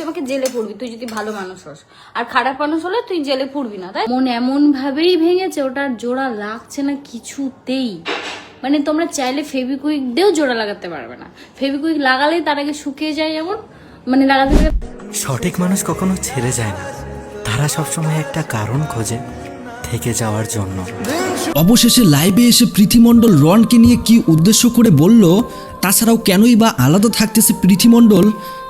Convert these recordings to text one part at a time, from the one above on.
তুই আমাকে জেলে পড়বি তুই যদি ভালো মানুষ হস, আর খারাপ মানুষ হলে তুই জেলে পড়বি না। তাই মন এমন ভাবেই ভেঙেছে, ওটার জোড়া লাগছে না কিছুতেই। মানে তোমরা চাইলে ফেভিকুইক দিয়েও জোড়া লাগাতে পারবে না, ফেভিকুইক লাগালেই তার আগে শুকিয়ে যায়। এমন মানে লাগাতে সঠিক মানুষ কখনো ছেড়ে যায় না, তারা সবসময় একটা কারণ খোঁজে থেকে যাওয়ার জন্য। অবশেষে লাইভে এসে পৃথিমণ্ডল রনকে নিয়ে কি উদ্দেশ্য করে বলল, তাছাড়াও কেনই বা আলাদা থাকতেছে পৃথিমণ্ডল,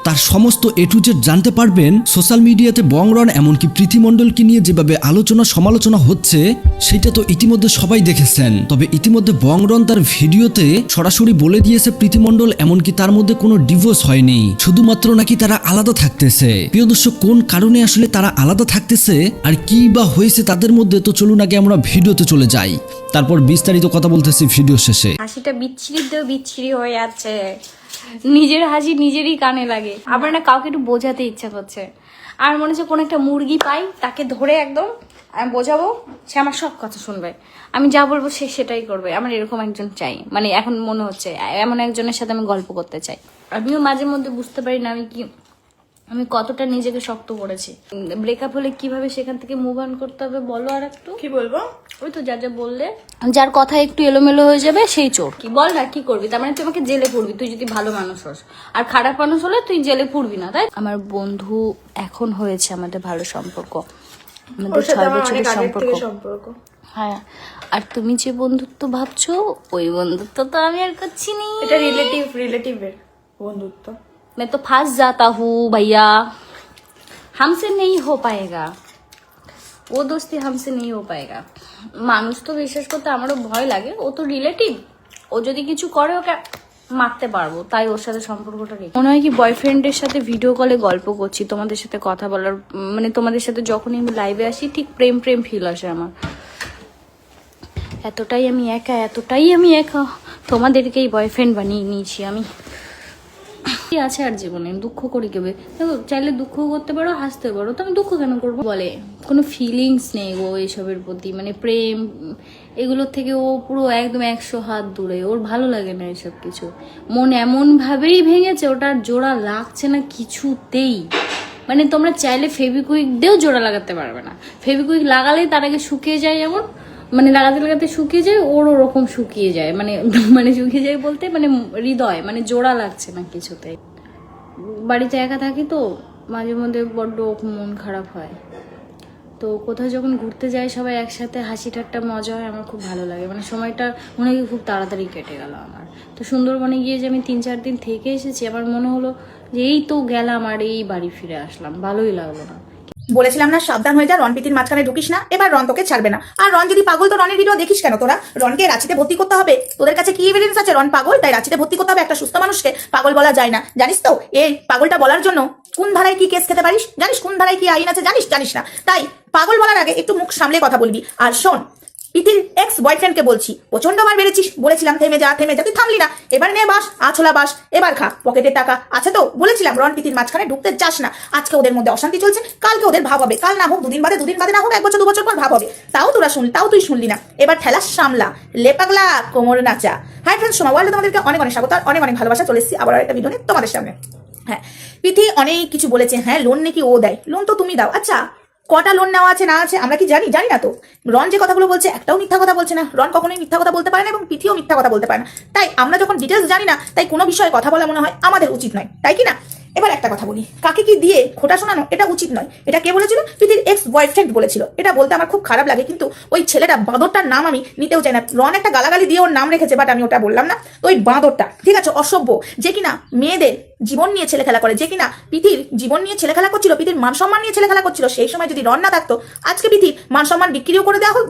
তার সমস্ত এ টু জেড জানতে পারবেন সোশ্যাল মিডিয়াতে। বংরন এমনকি পৃথিমণ্ডলকে নিয়ে যেভাবে আলোচনা সমালোচনা হচ্ছে সেটা তো ইতিমধ্যে সবাই দেখেছেন। তবে ইতিমধ্যে বংরন তার ভিডিওতে সরাসরি বলে দিয়েছে পৃথিমণ্ডল এমনকি তার মধ্যে কোনো ডিভোর্স হয়নি, শুধুমাত্র নাকি তারা আলাদা থাকতেছে। প্রিয় দর্শক, কোন কারণে আসলে তারা আলাদা থাকতেছে আর কি বা হয়েছে তাদের মধ্যে, তো চলুন আগে আমরা ভিডিওতে চলে যাই, তারপর বিস্তারিত কথা বলতেছি ভিডিও শেষে। হাসিটা বিচ্ছিরি দিয়েও বিচ্ছিরি হয়ে যাচ্ছে, নিজের হাসি নিজেরই কানে লাগে। আবার না কাউকে একটু বোঝাতে ইচ্ছা করছে, আর মনে হচ্ছে কোনো একটা মুরগি পাই তাকে ধরে একদম আমি বোঝাবো, সে আমার সব কথা শুনবে, আমি যা বলবো সে সেটাই করবে। আমার এরকম একজন চাই, মানে এখন মনে হচ্ছে এমন একজনের সাথে আমি গল্প করতে চাই। আমিও মাঝে মধ্যে বুঝতে পারি না আমি কতটা নিজেকে শক্ত করেছি। ব্রেকআপ হলে কিভাবে সেখান থেকে মুভ অন করতে হবে বলো। আর একটু কি বলবো? ওই তো যা যা বললে, যার কথা একটু এলোমেলো হয়ে যাবে সেই চোর। কি বল না, কি করবি? তার মানে তুই আমাকে জেলে পড়বি তুই যদি ভালো মানুষ হস, আর খারাপ মানুষ হলে তুই জেলে পড়বি না। তাই আমার বন্ধু এখন হয়েছে আমাদের ভালো সম্পর্ক, আমাদের 6 বছরের সম্পর্ক। হ্যাঁ, আর তুমি যে বন্ধুত্ব ভাবছো ওই বন্ধুত্ব তো আমি আর করছি নি। এটা রিলেটিভের বন্ধুত্ব। मैं तो फंस जाता हूँ भैया, हमसे नहीं हो पाएगा वो दोस्ती, हमसे नहीं हो पाएगा। মানুষ তো বিশ্বাস করতে আমারও ভয় লাগে, ও তো রিলেটিভ, ও যদি কিছু করে ওকে মারতে পারবো, তাই ওর সাথে সম্পর্কটা রেখে। মনে হয় কি বয়ফ্রেন্ডের সাথে ভিডিও কলে গল্প করছি, তোমাদের সাথে কথা বলার, মানে তোমাদের সাথে যখনই আমি লাইভে আসি ঠিক প্রেম ফিল আসে আমার। এতটাই আমি একা তোমাদেরকেই বয়ফ্রেন্ড বানিয়ে নিয়েছি আমি। আছে আর জীবনে দুঃখ করি কেবে, দেখো চাইলে দুঃখ করতে পারো, হাসতে পারো, তো আমি দুঃখ কেন করবো? বলে কোনো ফিলিংস নেই গো এইসবের প্রতি, মানে প্রেম এগুলোর থেকে ও পুরো একদম 100 হাত দূরে, ওর ভালো লাগে না এসব কিছু। মন এমন ভাবেই ভেঙেছে, ওটার জোড়া লাগছে না কিছুতেই। মানে তোমরা চাইলে ফেভিকুইক দিয়েও জোড়া লাগাতে পারবে না, ফেভিকুইক লাগালেই তার আগে শুকিয়ে যায়। এমন মানে লাগাতে শুকিয়ে যায়, ওরকম শুকিয়ে যায়, মানে শুকিয়ে যায় বলতে মানে হৃদয়, মানে জোড়া লাগছে না কিছুতেই। বাড়িতে একা থাকি তো মাঝে মধ্যে বড্ড মন খারাপ হয়, তো কোথাও যখন ঘুরতে যাই সবাই একসাথে হাসি ঠাট্টা মজা হয়, আমার খুব ভালো লাগে। মানে সময়টা মনে হয় খুব তাড়াতাড়ি কেটে গেল আমার। তো সুন্দরবনে গিয়ে যে আমি 3-4 দিন থেকে এসেছি, আমার মনে হলো যে এই তো গেলাম আর এই বাড়ি ফিরে আসলাম, ভালোই লাগলো না। বলেছিলাম না সাবধান হয়ে যা, রন প্রীতির মাঝখানে ঢুকিস না। এবার রন তোকে ছাড়বে না। আর রন যদি পাগল তো রনের ভিডিও দেখিস কেন তোরা? রনকে রাঁচিতে ভর্তি করতে হবে, তোদের কাছে কি এভিডেন্স আছে রন পাগল তাই রাঁচিতে ভর্তি করতে হবে? একটা সুস্থ মানুষকে পাগল বলা যায় না, জানিস তো? এই পাগলটা বলার জন্য কোন ধারায় কি কেস খেতে পারিস জানিস? কোন ধারায় কি আইন আছে জানিস না? তাই পাগল বলার আগে একটু মুখ সামলে কথা বলবি। আর শোন, প্রীতির এক্স বয়ফ্রেন্ডকে বলছি, প্রচন্ড বার বেড়েছিস, বলেছিলাম থেমে যা, তুই থামলি না। এবার নে বাস, আছলা বাস, এবার খা, পকেটে টাকা আছে তো। বলেছিলাম রন প্রীতির মাঝখানে ঢুকতে চাস না। আজকে ওদের মধ্যে অশান্তি চলছে, কালকে ওদের ভাব হবে, কাল না হোক দুদিন বাদে না হোক 1 বছর 2 বছর পর ভাব হবে। তাও তুই শুনলি না। এবার ঠেলা সামলা, লেপাগলা কোমর নাচা। হাই ফ্রেন্ডস, সোমা ওয়ার্ল্ডে তোমাদেরকে অনেক স্বাগত আর অনেক ভালোবাসা। চলে এসেছি আবার একটা ভিডিও নিয়ে তোমাদের সামনে। হ্যাঁ, প্রীতি অনেক কিছু বলেছে। হ্যাঁ, লোন নাকি ও দেয়, লোন তো তুমি দাও। আচ্ছা, কটা লোন নেওয়া আছে না আছে আমরা কি জানি না তো। রন যে কথাগুলো বলছে একটাও মিথ্যা কথা বলছে না, রন কখনোই মিথ্যা কথা বলতে পারে না এবং প্রীতিও মিথ্যা কথা বলতে পারে না। তাই আমরা যখন ডিটেলস জানি না, তাই কোনো বিষয়ে কথা বলা মনে হয় আমাদের উচিত নয়, তাই কি না? এবার একটা কথা বলি, কাকে কি দিয়ে খোটা শোনানো এটা উচিত নয়। এটা কে বলেছিল? প্রীতির এক্স বয়ফ্রেন্ড বলেছিল। এটা বলতে আমার খুব খারাপ লাগে, কিন্তু ওই ছেলেটা বাঁদরটার নাম আমি নিতেও চাই না। রন একটা গালাগালি দিয়ে ওর নাম রেখেছে, বাট আমি ওটা বললাম না। তো ওই বাঁদরটা ঠিক আছে, অসভ্য, যে কিনা মেয়েদের জীবন নিয়ে ছেলে খেলা করে, যে কিনা প্রীতির জীবন নিয়ে ছেলে খেলা করছিল, প্রীতির মান সম্মান নিয়ে ছেলে খেলা করছিল। সেই সময় যদি রন না থাকতো, আজকে প্রীতির মান সম্মান বিক্রিও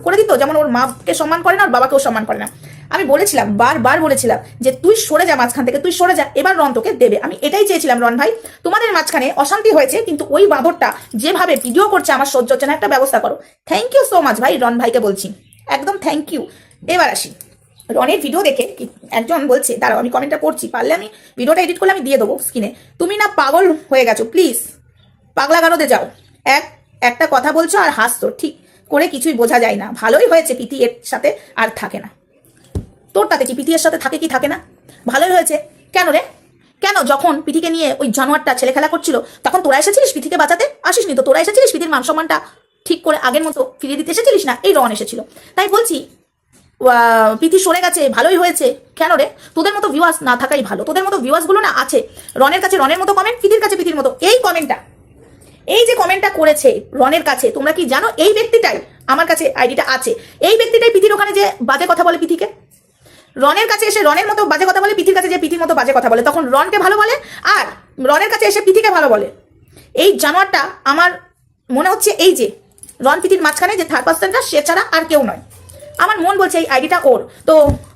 করে দিত। যেমন ওর মাকে সম্মান করে না, ওর বাবাকেও সম্মান করে না। আমি বলেছিলাম, বারবার বলেছিলাম যে তুই সরে যা মাঝখান থেকে, তুই সরে যা। এবার রন তোকে দেবে, আমি এটাই চেয়েছিলাম। রন ভাই, তোমাদের মাঝখানে অশান্তি হয়েছে, কিন্তু ওই বাঁদরটা যেভাবে ভিডিও করছে আমার সহ্য হচ্ছে না, একটা ব্যবস্থা করো। থ্যাংক ইউ সো মাচ ভাই, রন ভাইকে বলছি একদম থ্যাংক ইউ। এবার আসি, রনের ভিডিও দেখে একজন বলছে, দাঁড়াও আমি কমেন্টটা পড়ছি, পারলে আমি ভিডিওটা এডিট করলে আমি দিয়ে দেবো স্ক্রিনে। তুমি না পাগল হয়ে গেছো, প্লিজ পাগলা গারদে যাও। একটা কথা বলছো আর হাসছো, ঠিক করে কিছুই বোঝা যায় না। ভালোই হয়েছে প্রীতি এর সাথে আর থাকে না। তোর তাতে কি? প্রীতি এর সাথে থাকে কি থাকে না? ভালোই হয়েছে। কেন রে? কেন যখন পিথিকে নিয়ে ওই জানোয়ারটা ছেলে খেলা করছিল তখন তোরা এসেছিলিস পিথিকে বাঁচাতে? আসিসনি তো। তোরা এসেছিলিস পিথির মান সম্মানটা ঠিক করে আগের মতো ফিরিয়ে দিতে এসেছিলিস না? এই রন এসেছিল। তাই বলছি পিথি সরে গেছে, ভালোই হয়েছে। কেন রে? তোদের মতো ভিউয়ার্স না থাকাই ভালো। তোদের মতো ভিউয়ার্সগুলো না আছে, রনের কাছে রনের মতো কমেন্ট, পিথির কাছে পিথির মতো। এই যে কমেন্টটা করেছে রনের কাছে, তোমরা কি জানো এই ব্যক্তিটাই, আমার কাছে আইডিটা আছে, এই ব্যক্তিটাই পিথির ওখানে যে বাজে কথা বলে পিথিকে, রনের কাছে এসে রনের মতো বাজে কথা বলে, পিথির কাছে যে পিথির মতো বাজে কথা বলে, তখন রনকে ভালো বলে আর রনের কাছে এসে পিথিকে ভালো বলে। এই জানোয়ারটা আমার মনে হচ্ছে এই যে রন পিথির মাঝখানে যে থার্ড পার্সনটা, সে ছাড়া আর কেউ নয়। আমার মন বলছে এই আইডিটা ওর। তো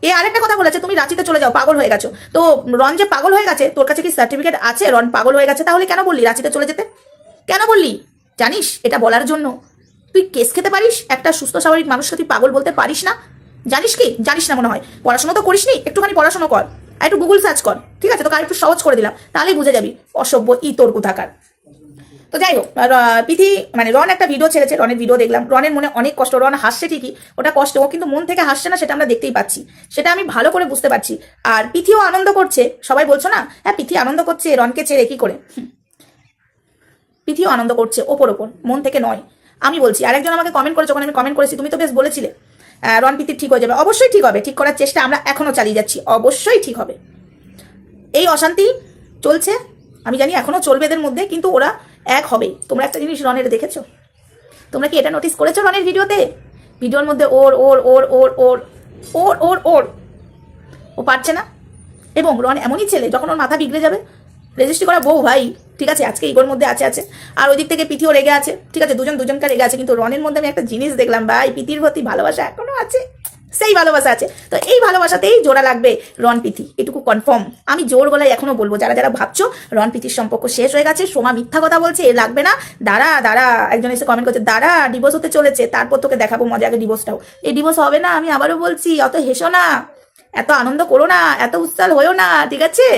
এ আরেকটা কথা বলেছে, তুমি রাঁচিতে চলে যাও, পাগল হয়ে গেছো। তো রন যে পাগল হয়ে গেছে, তোর কাছে কি সার্টিফিকেট আছে রন পাগল হয়ে গেছে? তাহলে কেন বললি রাঁচিতে চলে যেতে? কেন বললি? জানিস এটা বলার জন্য তুই কেস খেতে পারিস? একটা সুস্থ স্বাভাবিক মানুষকে তুই পাগল বলতে পারিস না? জানিস কি? জানিস না মনে হয়। পড়াশোনা তো করিসনি, একটুখানি পড়াশোনা কর, আর একটু গুগল সার্চ কর, ঠিক আছে? তোকে আর একটু সহজ করে দিলাম, তাহলেই বুঝে যাবি অসভ্য তোর কোথাকার। তো যাই হোক, পিথি মানে রন একটা ভিডিও ছেড়েছে, রনের ভিডিও দেখলাম। রনের মনে অনেক কষ্ট, রন হাসছে ঠিকই, ওটা কষ্ট, ও কিন্তু মন থেকে হাসছে না, সেটা আমরা দেখতেই পাচ্ছি, সেটা আমি ভালো করে বুঝতে পারছি। আর পিথিও আনন্দ করছে, সবাই বলছো না হ্যাঁ পিথি আনন্দ করছে রনকে ছেড়ে, কি করে? পিথিও আনন্দ করছে ওপর মন থেকে নয়। আমি বলছি, আরেকজন আমাকে কমেন্ট করেছে, যখন আমি কমেন্ট করেছি তুমি তো বেশ বলেছিলে রন পিথি ঠিক হয়ে যাবে। অবশ্যই ঠিক হবে, ঠিক করার চেষ্টা আমরা এখনো চালিয়ে যাচ্ছি, অবশ্যই ঠিক হবে। এই অশান্তি চলছে, আমি জানি এখনো চলবে এদের মধ্যে, কিন্তু ওরা এক হবেই। তোমরা একটা জিনিস রনের দেখেছো? তোমরা কি এটা নোটিস করেছো রনের ভিডিওর মধ্যে ওর ওর ওর ওর ওর ওর ওর ওর ও পারছে না। এবং রন এমনই ছেলে, যখন ওর মাথা বিগড়ে যাবে, রেজিস্ট্রি করা বউ ভাই, ঠিক আছে, আজকে ইগোর মধ্যে আছে, আর ওই দিক থেকে পিথিও রেগে আছে, ঠিক আছে, দুজনকার রেগে আছে, কিন্তু রনের মধ্যে আমি একটা জিনিস দেখলাম ভাই, পিথির প্রতি ভালোবাসা এখনো আছে, সেই ভালোবাসা আছে। তো এই ভালোবাসাতেই জোড়া লাগবে রন পিথি, এটুকু কনফার্ম। আমি জোর গলায় এখনো বলবো, যারা ভাবছো রন পিথির সম্পর্ক শেষ হয়ে গেছে, সোমা মিথ্যা কথা বলছে, এ লাগবে না, দাঁড়া, একজন এসে কমেন্ট করছে দাঁড়া ডিভোর্স হতে চলেছে, তারপর তোকে দেখাবো মজা, আগে ডিভোর্সটাও। এই ডিভোর্স হবে না, আমি আবারও বলছি, অত হেসো না, এত আনন্দ করো না, এত উত্সাল হয়েও না, ঠিক আছে?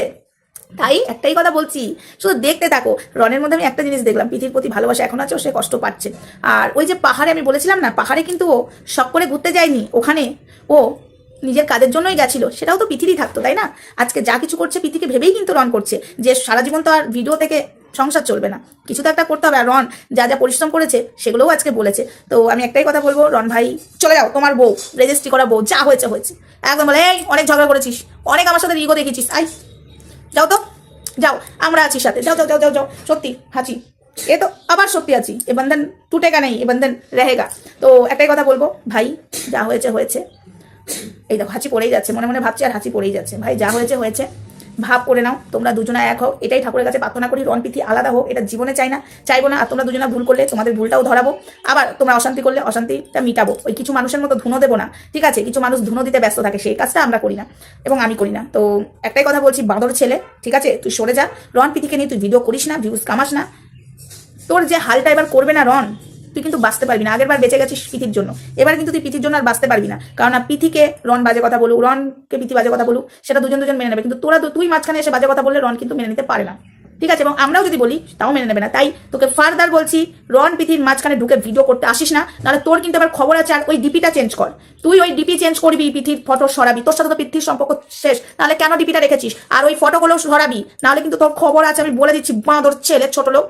তাই একটাই কথা বলছি, শুধু দেখতে থাকো। রনের মধ্যে আমি একটা জিনিস দেখলাম, পিথির প্রতি ভালোবাসা এখন আছে, সে কষ্ট পাচ্ছে। আর ওই যে পাহাড়ে আমি বলেছিলাম না, পাহাড়ে কিন্তু ও শখ করে ঘুরতে যায়নি, ওখানে ও নিজের কাজের জন্যই গেছিল, সেটাও তো পিথিরই থাকতো, তাই না? আজকে যা কিছু করছে পিথিকে ভেবেই কিন্তু রন করছে, যে সারা জীবন তো আর ভিডিও থেকে সংসার চলবে না, কিছু তো একটা করতে হবে। আর রন যা পরিশ্রম করেছে সেগুলোও আজকে বলেছে। তো আমি একটাই কথা বলবো, রন ভাই চলে যাও, তোমার বউ, রেজিস্ট্রি করা বউ, যা হয়েছে একদম বলে, এই অনেক ঝগড়া করেছিস, অনেক আমার সাথে ইগো দেখেছিস, আই যাও তো, যাও, আমরা আছি সাথে, যাও। সত্যি হাঁচি, এ তো আবার সত্যি আছি, এ বন্ধন টুটেগা নেই, এ বন্ধন रहेगा। তো একটাই কথা বলবো ভাই, যা হয়েছে, এই দেখো হাঁচি পড়েই যাচ্ছে, মনে ভাবছি আর হাঁচি পড়েই যাচ্ছে। ভাই যা হয়েছে ভাব করে নাও, তোমরা দুজনা এক হও, এটাই ঠাকুরের কাছে প্রার্থনা করি। রন পিথি আলাদা হোক, এটা জীবনে চাইবো না। আর তোমরা দুজনা ভুল করলে তোমাদের ভুলটাও ধরাবো, আবার তোমরা অশান্তি করলে অশান্তিটা মিটাবো। ওই কিছু মানুষের মতো ধুনো দেবো না, ঠিক আছে? কিছু মানুষ ধুনো দিতে ব্যস্ত থাকে, সেই কাজটা আমরা করি না এবং আমি করি না। তো একটাই কথা বলছি, বাঁদর ছেলে, ঠিক আছে, তুই সরে যা। রন পিথিকে নিয়ে তুই ভিডিও করিস না, ভিউজ কামাস না। তোর যে হালটা এবার করবে না রন, তুই কিন্তু বাঁচতে পারবি না। আগের বার বেঁচে গেছিস পিথির জন্য, এবার কিন্তু তুই পিথির জন্য আর বাঁচতে পারবি না। কারণ পিথিকে রন বাজে কথা বলুক, রনকে পিথি বাজে কথা বলুক, সেটা দুজন মেনে নেবে, কিন্তু তুই মাঝখানে এসে বাজে কথা বললে রন কিন্তু মেনে নিতে পারে না, ঠিক আছে? এবং আমরাও যদি বলি তাও মেনে নেবে না। তাই তোকে ফার্দার বলছি, রন পিথির মাঝখানে ঢুকে ভিডিও করতে আসিস না, নাহলে তোর কিন্তু আবার খবর আছে। আর ওই ডিপিটা চেঞ্জ কর, তুই ওই ডিপি চেঞ্জ করবি, পিথির ফটো সরাবি, তোর সাথে তো পিথির সম্পর্ক শেষ, তাহলে কেন ডিপিটা রেখেছিস? আর ওই ফটোগুলো সরাবি, নাহলে কিন্তু তোর খবর আছে, আমি বলে দিচ্ছি। বাঁদর ছেলে, ছোট লোক,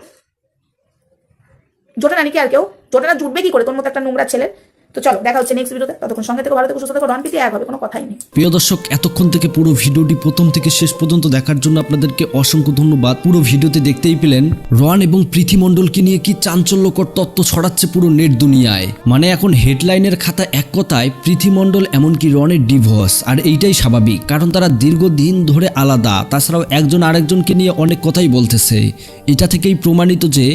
জোটে না নাকি আর কেউ? জোটে না, জুটবে কি করে তোর মতো একটা নোংরা ছেলে? তো চলো, দেখা হচ্ছে নেক্সট ভিডিওতে, ততক্ষণ সঙ্গে থেকে ভালো থেকে সুস্থ থেকে, রন পিথি এক হবে, কোনো কথাই নেই। প্রিয় দর্শক, এতক্ষণ থেকে পুরো ভিডিওটি প্রথম থেকে শেষ পর্যন্ত দেখার জন্য আপনাদেরকে অসংখ্য ধন্যবাদ। পুরো ভিডিওতে দেখতেই পেলেন রন এবং প্রীতি মণ্ডলকে নিয়ে কি চাঞ্চল্যকর তত্ত্ব ছড়াচ্ছে পুরো নেট দুনিয়ায়। মানে এখন হেডলাইনের খাতা এক কথায় প্রীতি মণ্ডল এমনকি রনের ডিভোর্স, আর এইটাই স্বাভাবিক, কারণ তারা দীর্ঘদিন ধরে আলাদা। তাছাড়াও একজন আরেকজনকে নিয়ে অনেক কথাই বলতেছে। এটা থেকেই প্রমাণিত যে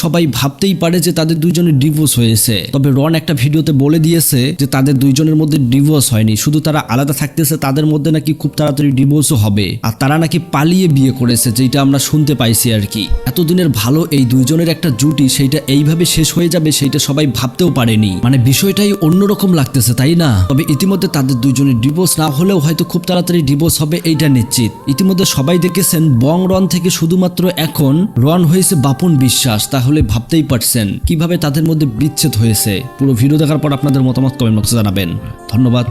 সবাই ভাবতেই পারে যে তাদের দুইজনের ডিভোর্স হয়েছে। তবে রন একটা ভিডিওতে বলে দিয়েছে যে তাদের দুইজনের মধ্যে ডিভোর্স হয়নি, শুধু তারা আলাদা থাকতেছে, তাদের মধ্যে নাকি খুব তাড়াতাড়ি ডিভোর্সও হবে, আর তারা নাকি পালিয়ে বিয়ে করেছে, যেটা আমরা শুনতে পাইছি আর কি। এতদিনের ভালো এই দুইজনের একটা জুটি, সেইটা এইভাবে শেষ হয়ে যাবে সেইটা সবাই ভাবতেও পারেনি। মানে বিষয়টাই অন্যরকম লাগতেছে, তাই না? তবে ইতিমধ্যে তাদের দুইজনের ডিভোর্স না হলেও হয়তো খুব তাড়াতাড়ি ডিভোর্স হবে, এইটা নিশ্চিত। ইতিমধ্যে সবাই দেখেছেন বং রন থেকে শুধুমাত্র এখন রন হয়েছে বাপন বিশ্বাস। তাহলে ভাবতেই পারছেন কিভাবে তাদের মধ্যে বিচ্ছেদ হয়েছে। পুরো ভিডিও দেখার পর আপনাদের মতামত কমেন্ট বক্সে জানাবেন। ধন্যবাদ।